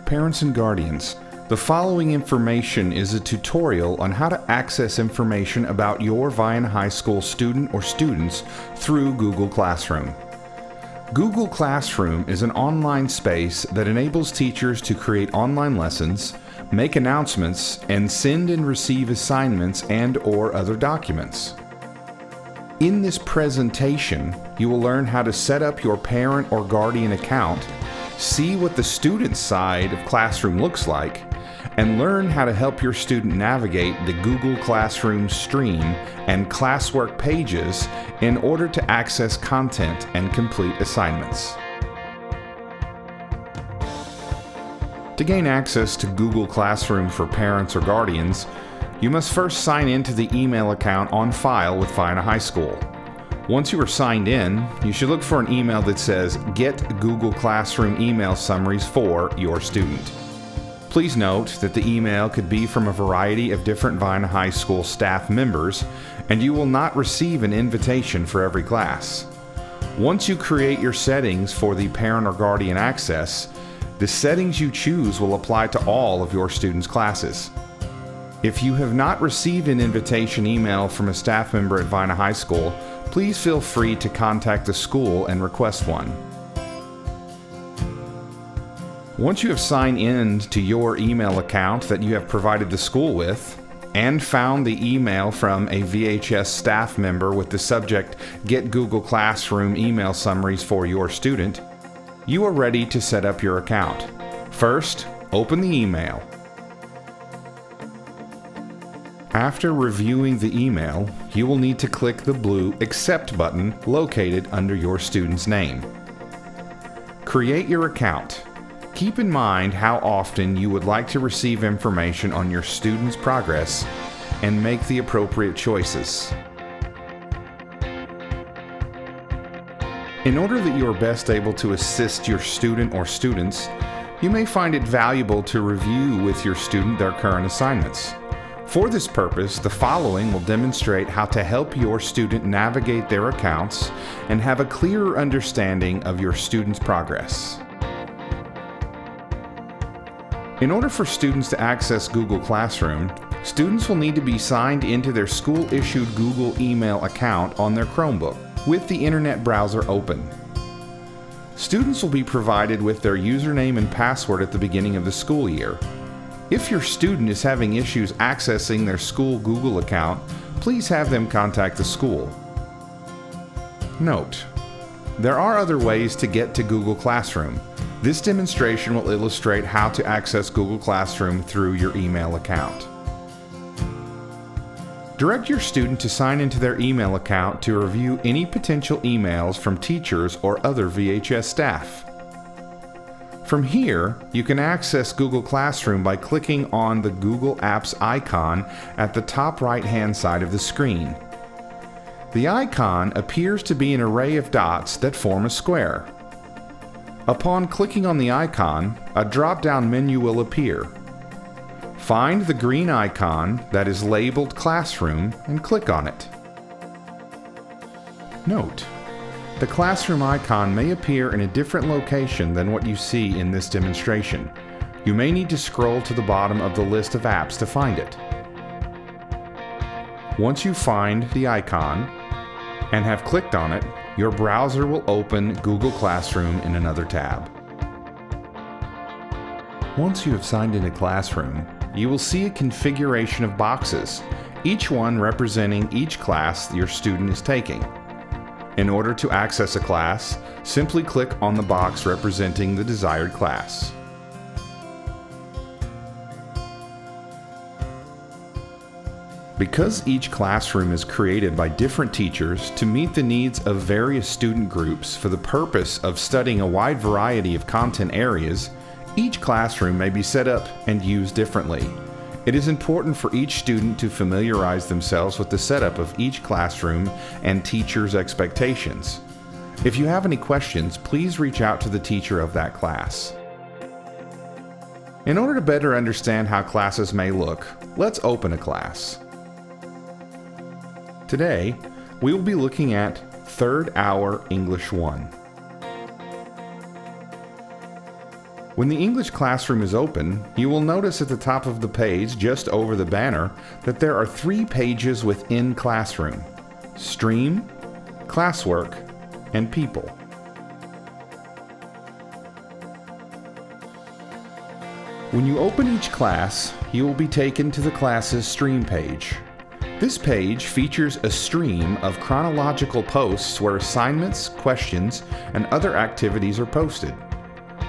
Parents and guardians, the following information is a tutorial on how to access information about your Vienna High School student or students through Google Classroom. Google Classroom is an online space that enables teachers to create online lessons, make announcements, and send and receive assignments and/or other documents. In this presentation, you will learn how to set up your parent or guardian account, see what the student side of Classroom looks like, and learn how to help your student navigate the Google Classroom stream and Classwork pages in order to access content and complete assignments. To gain access to Google Classroom for parents or guardians, you must first sign in to the email account on file with Vienna High School. Once you are signed in, you should look for an email that says "Get Google Classroom email summaries for your student." Please note that the email could be from a variety of different Vienna High School staff members, and you will not receive an invitation for every class. Once you create your settings for the parent or guardian access, the settings you choose will apply to all of your students' classes. If you have not received an invitation email from a staff member at Vienna High School, please feel free to contact the school and request one. Once you have signed in to your email account that you have provided the school with, and found the email from a VHS staff member with the subject "Get Google Classroom email summaries for your student," you are ready to set up your account. First, open the email. After reviewing the email, you will need to click the blue Accept button located under your student's name. Create your account. Keep in mind how often you would like to receive information on your student's progress and make the appropriate choices. In order that you are best able to assist your student or students, you may find it valuable to review with your student their current assignments. For this purpose, the following will demonstrate how to help your student navigate their accounts and have a clearer understanding of your student's progress. In order for students to access Google Classroom, students will need to be signed into their school-issued Google email account on their Chromebook with the internet browser open. Students will be provided with their username and password at the beginning of the school year. If your student is having issues accessing their school Google account, please have them contact the school. Note: there are other ways to get to Google Classroom. This demonstration will illustrate how to access Google Classroom through your email account. Direct your student to sign into their email account to review any potential emails from teachers or other VHS staff. From here, you can access Google Classroom by clicking on the Google Apps icon at the top right-hand side of the screen. The icon appears to be an array of dots that form a square. Upon clicking on the icon, a drop-down menu will appear. Find the green icon that is labeled Classroom and click on it. Note: the Classroom icon may appear in a different location than what you see in this demonstration. You may need to scroll to the bottom of the list of apps to find it. Once you find the icon and have clicked on it, your browser will open Google Classroom in another tab. Once you have signed into Classroom, you will see a configuration of boxes, each one representing each class your student is taking. In order to access a class, simply click on the box representing the desired class. Because each classroom is created by different teachers to meet the needs of various student groups for the purpose of studying a wide variety of content areas, each classroom may be set up and used differently. It is important for each student to familiarize themselves with the setup of each classroom and teachers' expectations. If you have any questions, please reach out to the teacher of that class. In order to better understand how classes may look, let's open a class. Today, we will be looking at 3rd Hour English 1. When the English classroom is open, you will notice at the top of the page, just over the banner, that there are 3 pages within Classroom: Stream, Classwork, and People. When you open each class, you will be taken to the class's Stream page. This page features a stream of chronological posts where assignments, questions, and other activities are posted.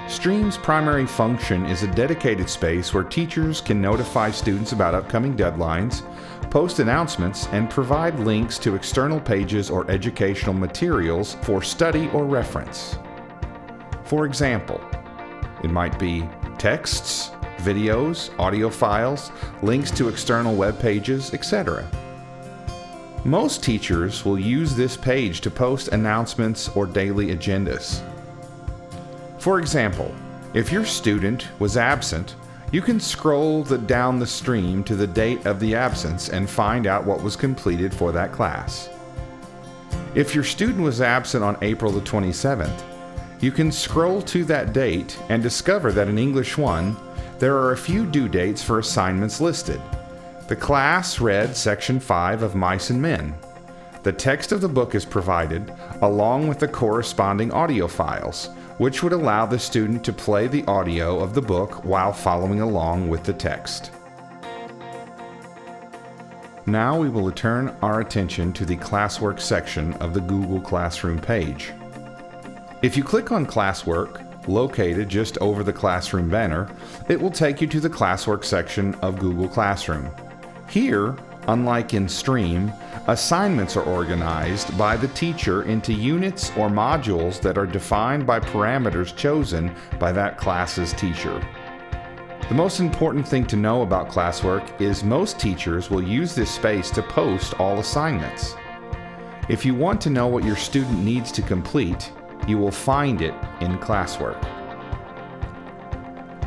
Stream's primary function is a dedicated space where teachers can notify students about upcoming deadlines, post announcements, and provide links to external pages or educational materials for study or reference. For example, it might be texts, videos, audio files, links to external web pages, etc. Most teachers will use this page to post announcements or daily agendas. For example, if your student was absent, you can scroll down the stream to the date of the absence and find out what was completed for that class. If your student was absent on April the 27th, you can scroll to that date and discover that in English 1, there are a few due dates for assignments listed. The class read Section 5 of Mice and Men. The text of the book is provided, along with the corresponding audio files, which would allow the student to play the audio of the book while following along with the text. Now we will turn our attention to the Classwork section of the Google Classroom page. If you click on Classwork, located just over the Classroom banner, it will take you to the Classwork section of Google Classroom. Here, unlike in Stream, assignments are organized by the teacher into units or modules that are defined by parameters chosen by that class's teacher. The most important thing to know about Classwork is most teachers will use this space to post all assignments. If you want to know what your student needs to complete, you will find it in Classwork.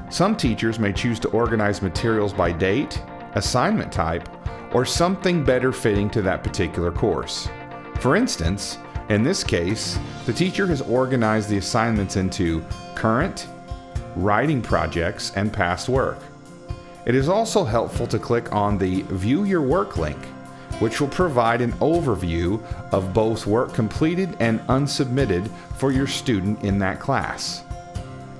Some teachers may choose to organize materials by date, assignment type, or something better fitting to that particular course. For instance, in this case, the teacher has organized the assignments into current, writing projects, and past work. It is also helpful to click on the View Your Work link, which will provide an overview of both work completed and unsubmitted for your student in that class.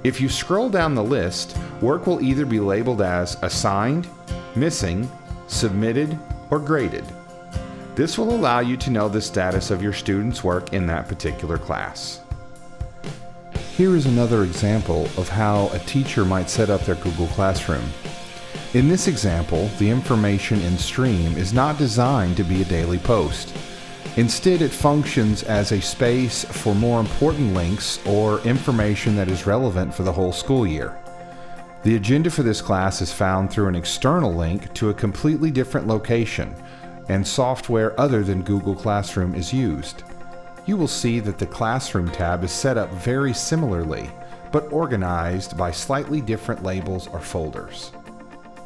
If you scroll down the list, work will either be labeled as assigned, missing, submitted, or graded. This will allow you to know the status of your student's work in that particular class. Here is another example of how a teacher might set up their Google Classroom. In this example, the information in Stream is not designed to be a daily post. Instead, it functions as a space for more important links or information that is relevant for the whole school year. The agenda for this class is found through an external link to a completely different location, and software other than Google Classroom is used. You will see that the Classroom tab is set up very similarly, but organized by slightly different labels or folders.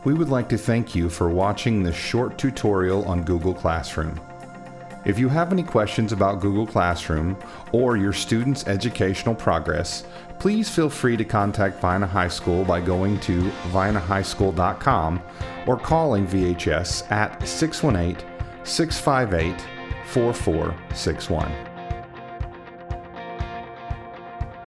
We would like to thank you for watching this short tutorial on Google Classroom. If you have any questions about Google Classroom or your students' educational progress, please feel free to contact Vienna High School by going to viennahighschool.com or calling VHS at 618-658-4461.